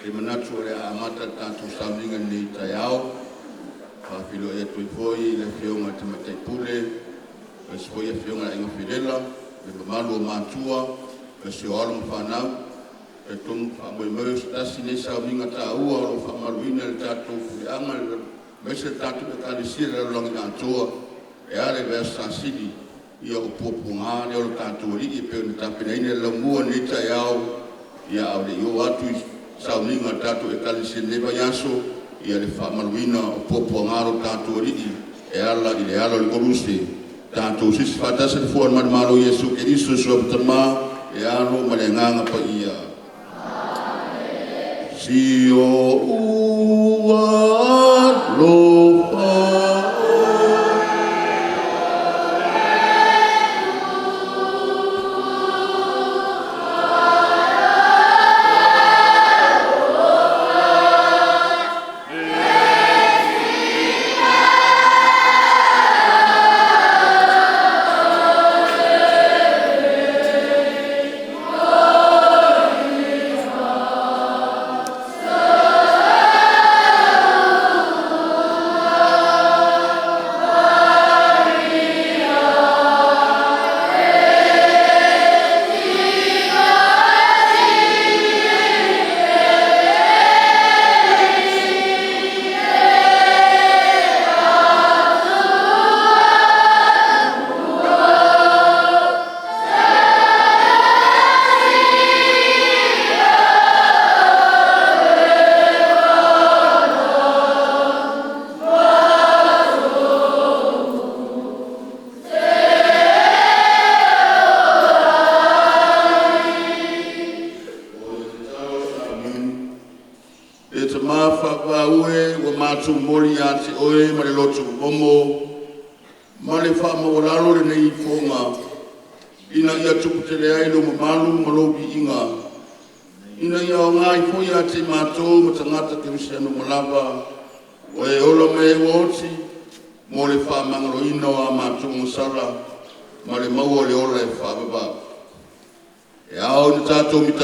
e manatu le amata tātou sauninga ni tai au, whawhilo e tui foi, le whionga te matai pule, le spoi e whionga inga whirela, le mamalu o mātua, le si o alo mwhanau, le tonu whamoe mweo stasi ne sauninga tā ua, o whamaluina le tātou whianga, le mese tātou e kālisira le longi nātua, e ale vea sasidi, ia o puapunga, ne o tātou li, e peo ni tāpina ine le mua ni tai au, ia au le iho atu sauninga tātou e kālisira neva yaso, ia le whamaluina o puapuangaro tātou riki e ala i le ala le koluse tātou sisi whatasa le fuan manamalo Iesu ke iso suabatama e alo ma le nganga pa ia si o ua lofa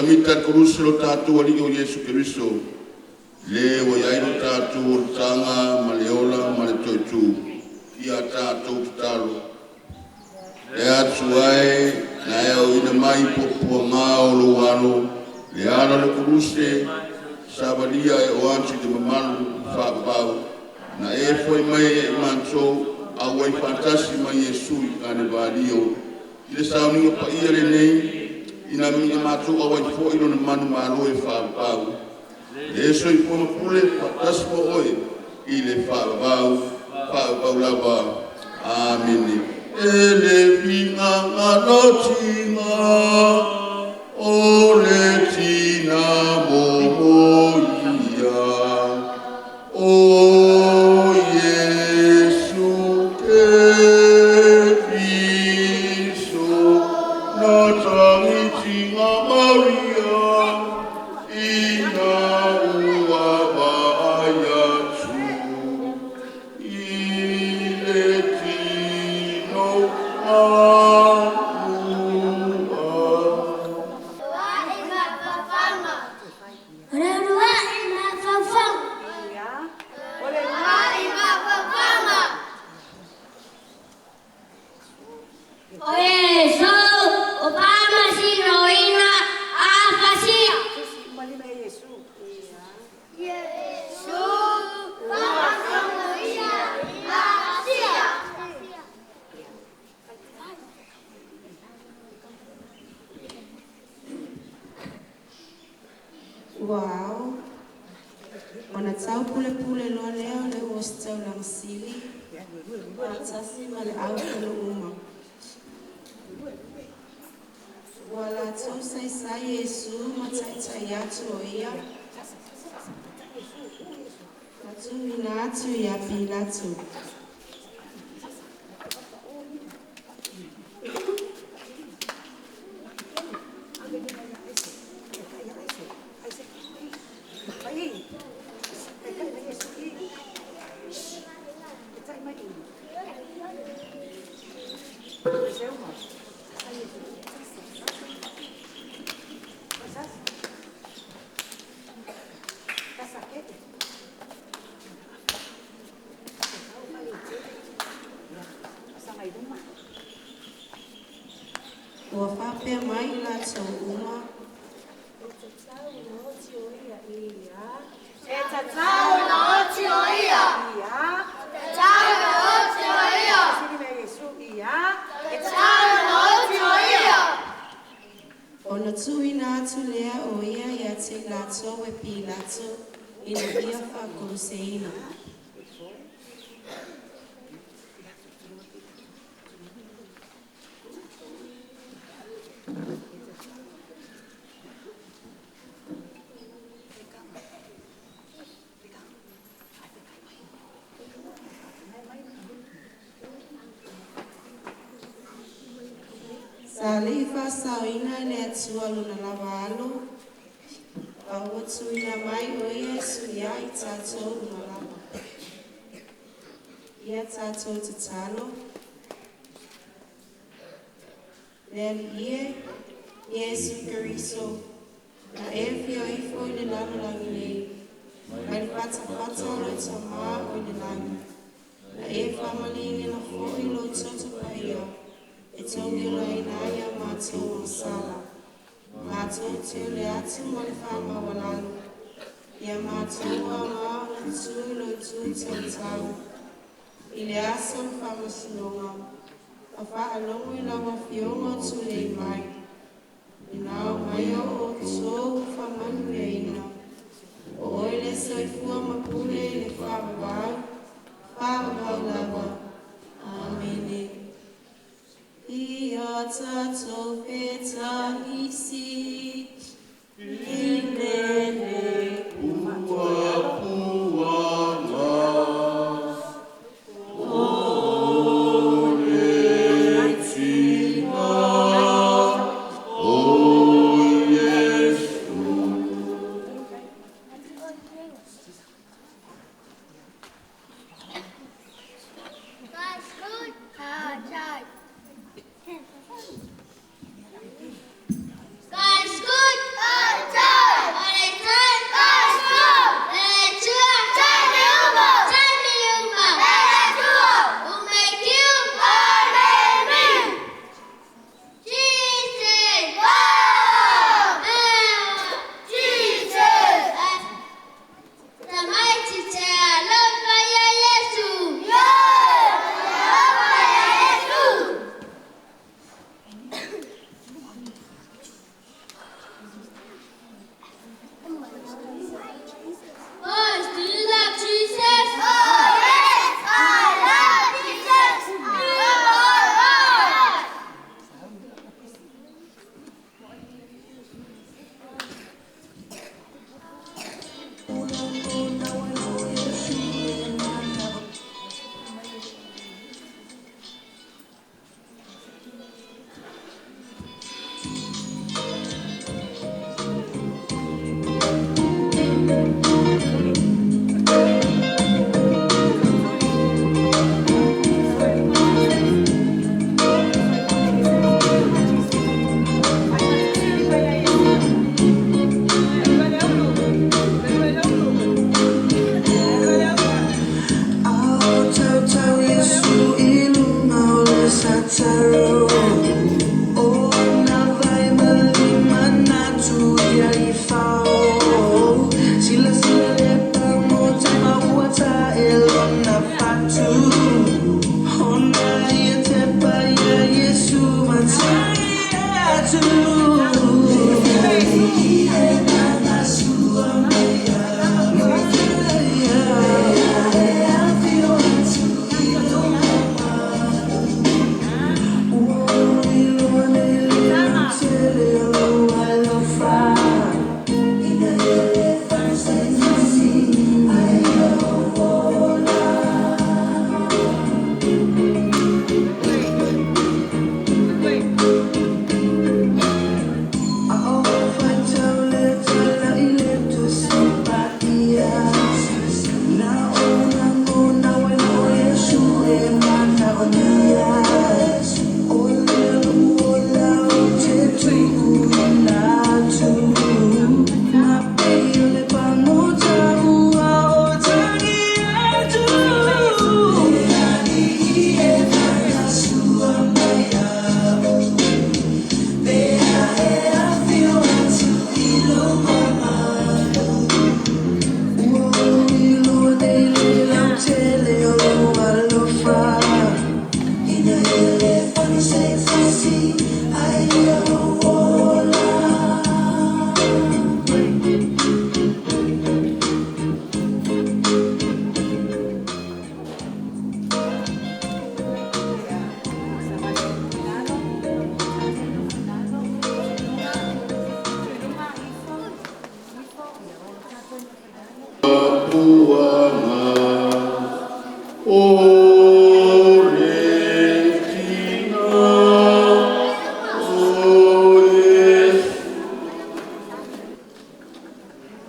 Mita koluse lo tātou ali o Iesu Keriso. Le o iai lo tātou o tanga, ma le ola, ma le toitu. Ia tātou tatalo. Le atu ai, na eo ina mai popua ngā o lo wano. Le ala le koluse, sabalia e o anti de mamalu, whapau. Na e foi mai e manto, a wai fantasi mai Iesu i kane valio. I le sauninga pa ia le nei, ina mi matu o wai fo ilo na manu malo e whaapau. Le so i poma pule patas po oe i le whaapau lava. Amini. E le vinga nganotinga o le tina momoia o Yesu ke viso no tangi Wow. Ona tau pule pule loa leo le o stau lang sili. Ona tasi ma le au kelo uma. Wala tau sai sai Yesu ma tai tai atu o ia. Atu mina atu ia pilatu. tātou uma. Ona tuina atu lea o ia ia te lato e pi lato ina ia whakoluseina. Sa lifa sauina le atua luna lawalo. Aua tuina mai o Yesu ia I tātou luna lawa. Ia tātou te talo. Le ie Yesu Keriso. Na e fio ifo I le lana langi nei. Mai le pata lo tamaa o le langi. Na e whamalingi na fo I lo toto paia. E tongi lai na ia mātou o sala. Mātou te le atu mo le whama walanu. Ia mātou a mao na tui lo tui tau tau. I le asa le whama sinonga. A wha alongo I lawa fionga tu le mai. I nao mai o tō whamanu e ina. O oile soifua mapule le whama wau lawa. Amene. Ia tātou petangisi, inene pua puanga, o le tina, o Yesu.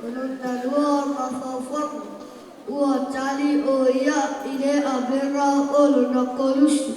Onontanua mafafamu. Ua tali o ia ile abera olo na koluse.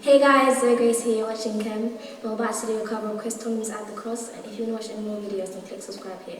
Hey guys, so Grace here, you're watching Chem. We're about to do a cover of Chris Tomlin's At the Cross, and if you want to watch any more videos, then click subscribe here.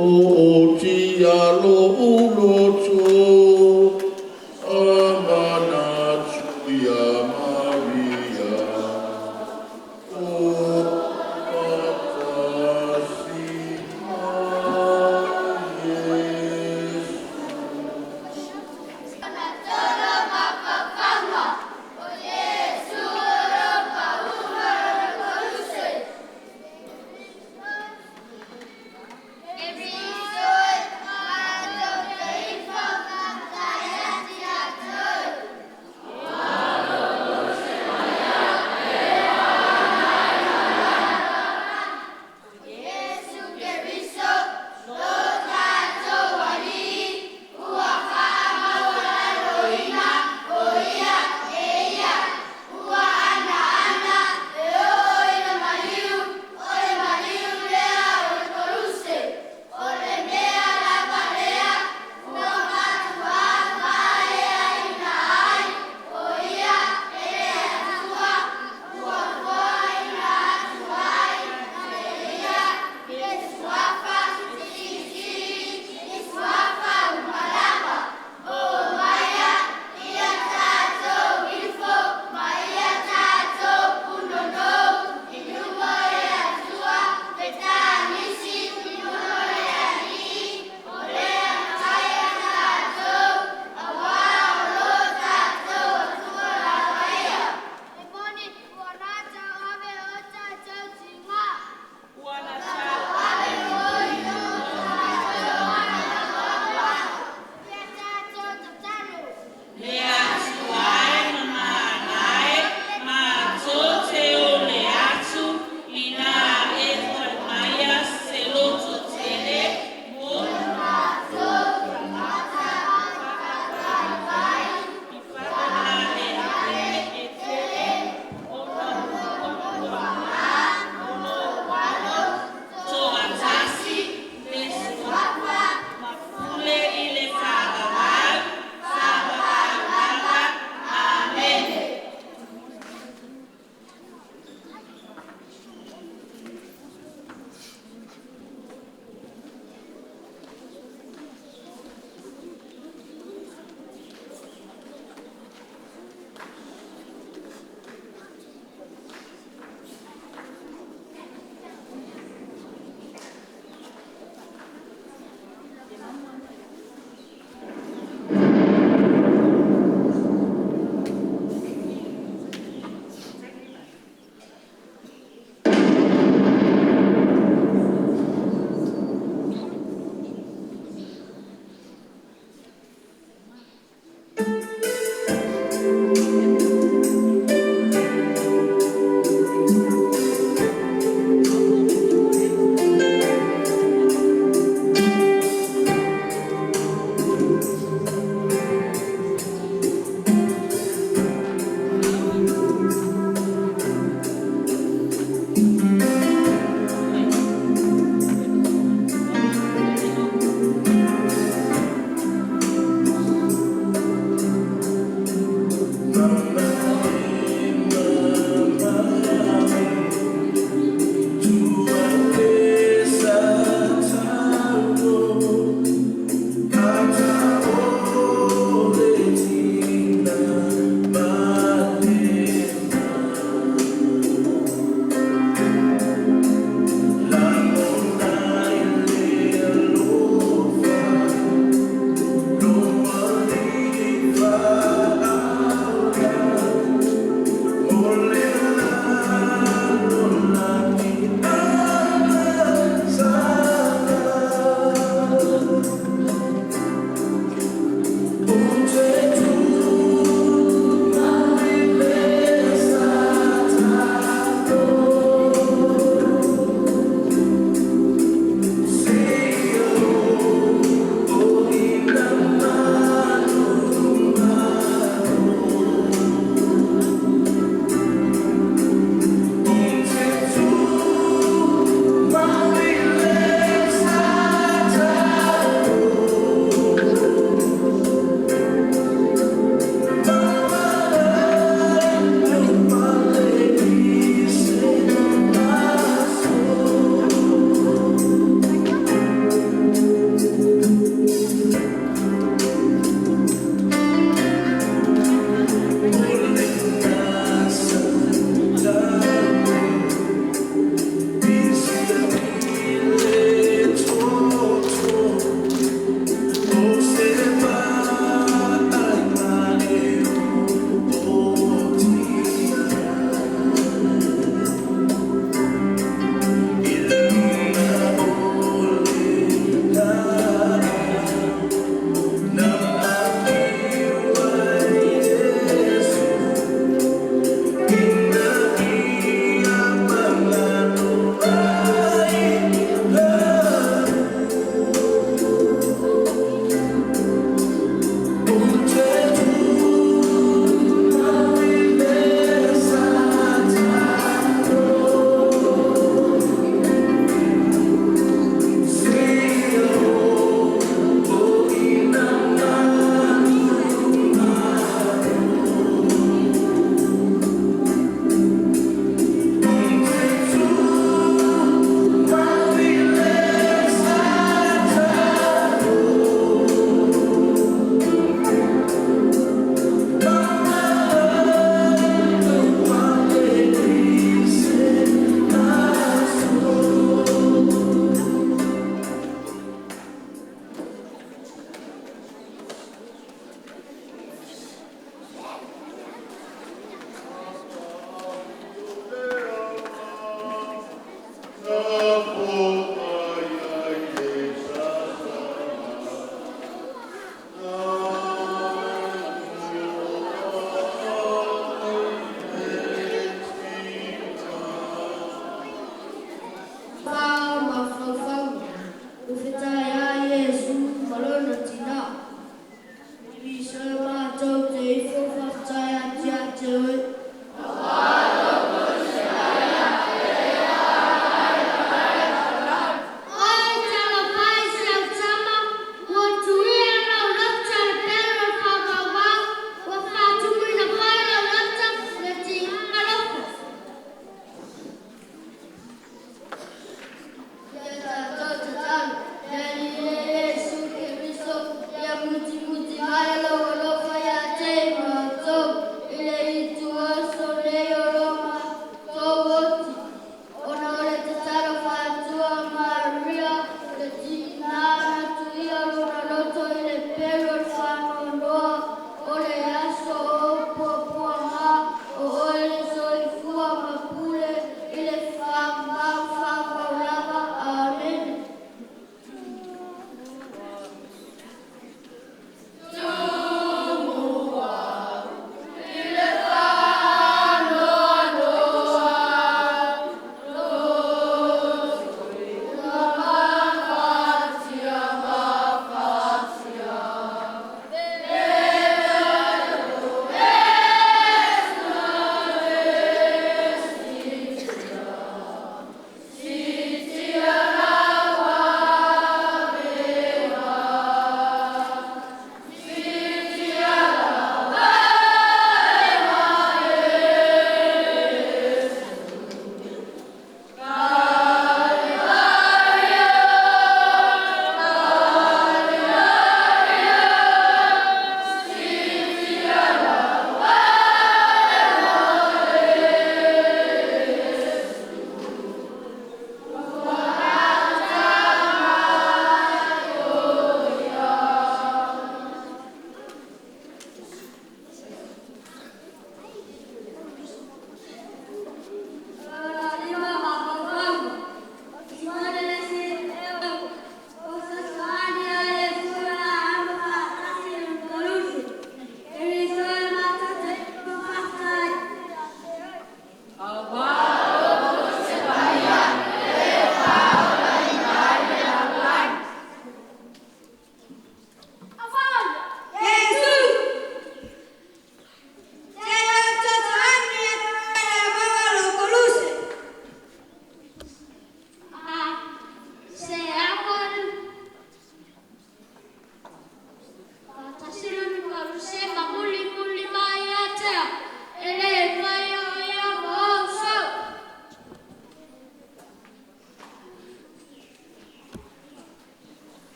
o tia lo uloto, amana tuia Maria, o Every soul, heart of the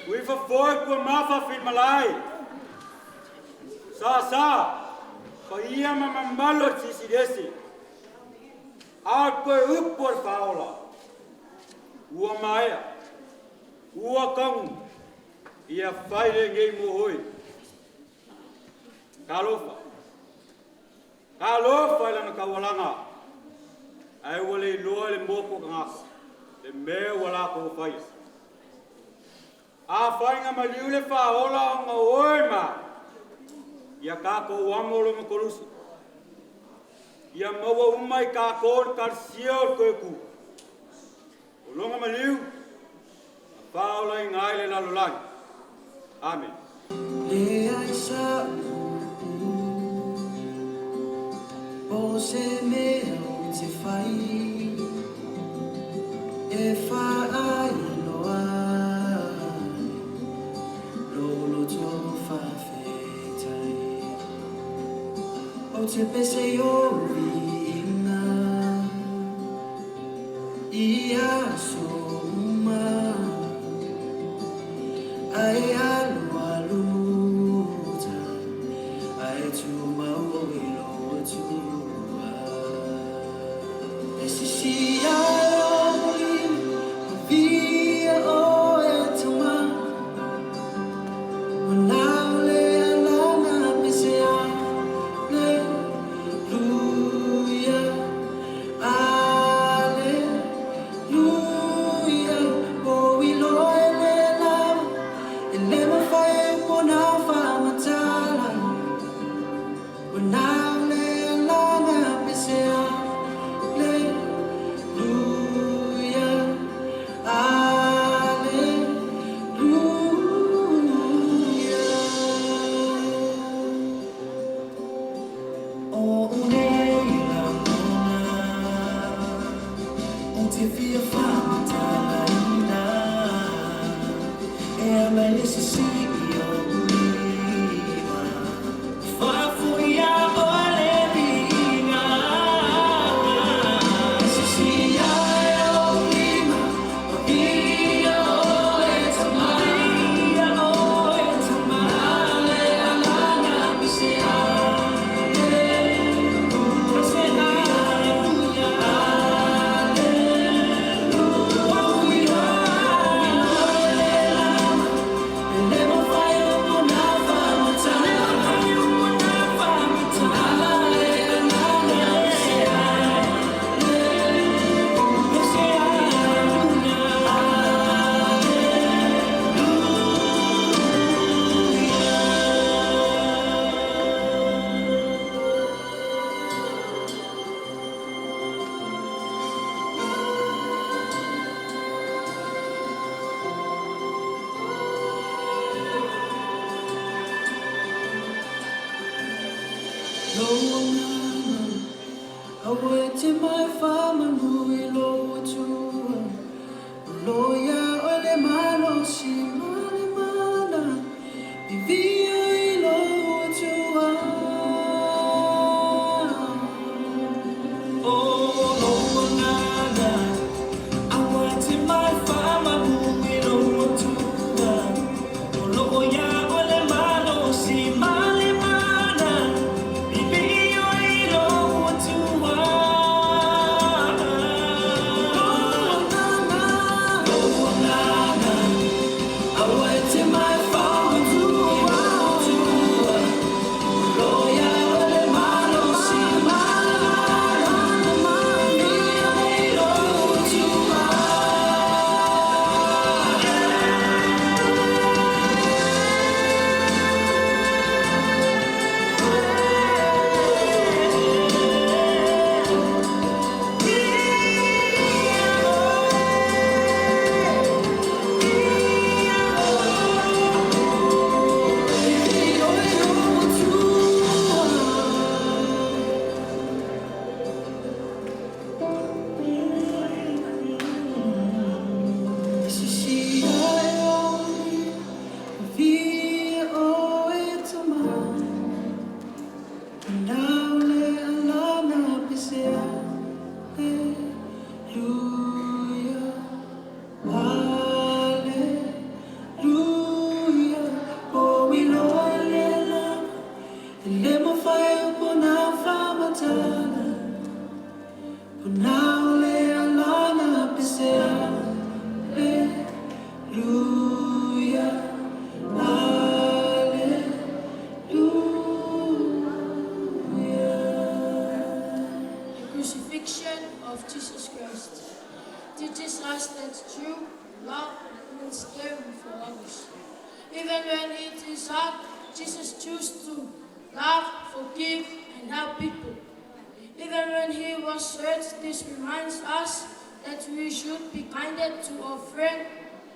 We vervoer kwa mafa fil malai. Sa. Paia mamambalo sisidesi. Ako upor faola. Ua maia. Ua kang. Ia faile ngei mohoi. Kalofa lana kawalanga. Ai wale loa le mopo kangas. Le me wala ko fais. A fainga maliu le faola nga oima. Ia kako wamolo me koluse. Ia mawa umai kako karsio koeku. Olonga maliu. Faola ingai le lalulang. Amen. Le aisa o se me o te fai e fai loa lolo to fa fetai o te pese o vina ia so uma ai alu ai tu mau o ilo tu si ai via o etuma manale alana pisea le luia aleluia o ilo ele ma fai pona fa matala manale alana pisea Even when it is hard, Jesus chose to love, forgive, and help people. Even when he was hurt, this reminds us that we should be kinder to our friends,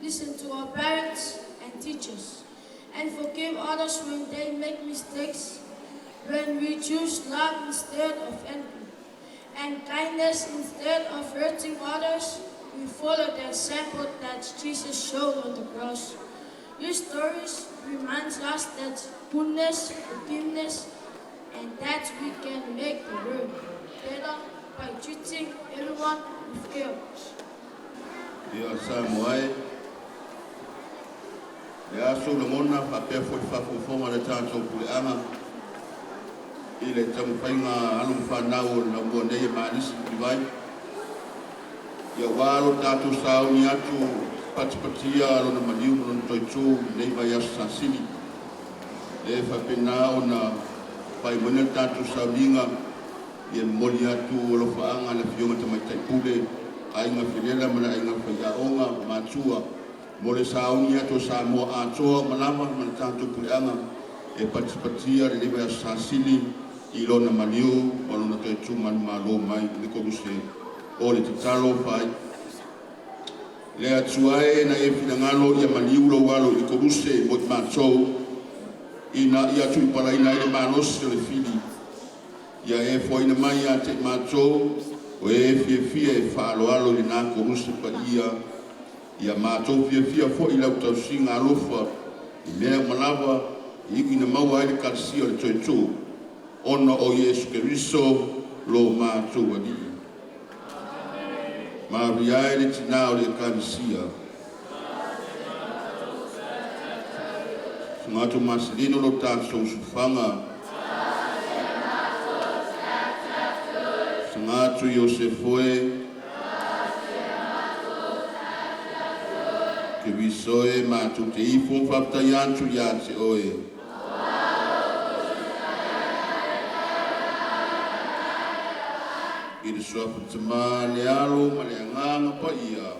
listen to our parents and teachers, and forgive others when they make mistakes. When we choose love instead of envy and kindness instead of hurting others, we follow the example that Jesus showed on the cross. These stories remind us that goodness, forgiveness, and that we can make the world better by treating everyone with care. Ia Samoai. Ia so le mona whapea whawhawhawha le tātou puleanga. I le tamu whainga anu whanau na mua nei Marist Mulivai. Ia wālo tātou sauni atu patipatia alo na maniu no toitu nei vai asa sasini. Le whapena o na pai mwana tātou sauninga ia moli atu o lo whaanga na whionga tamaitai pule. Ainga whirela mana ainga whaiaonga mātua. Mole sauni atu sa mua atoa malama mana tātou puleanga. E patipatia le vai asa sasini. I lona maniu, o lona toitu manu malo mai, le koluse o le titalo whai. Le atuae na e whingalo ia maniu lo walo i koluse mo i mātou. Ina i atu i para ina e manosi o le fili. Ia e fwoina mai a te mātou, o e fie e whaaloalo i nā koluse pa ia. Ia mātou fie fo i lau tau singa alofa, i mea malawa, i iku ina maua e le kalsi o le toitu. Ona o Yesu Keriso lo mātou ani. Maria e le tina o le kanisia. Ngatu masilino lo tātou sufanga. Ngatu Yosefoe. Kerisoe mātou te ifon whaptayantu ya te oe. I le soapu te mā le alo ma le anganga pa ia.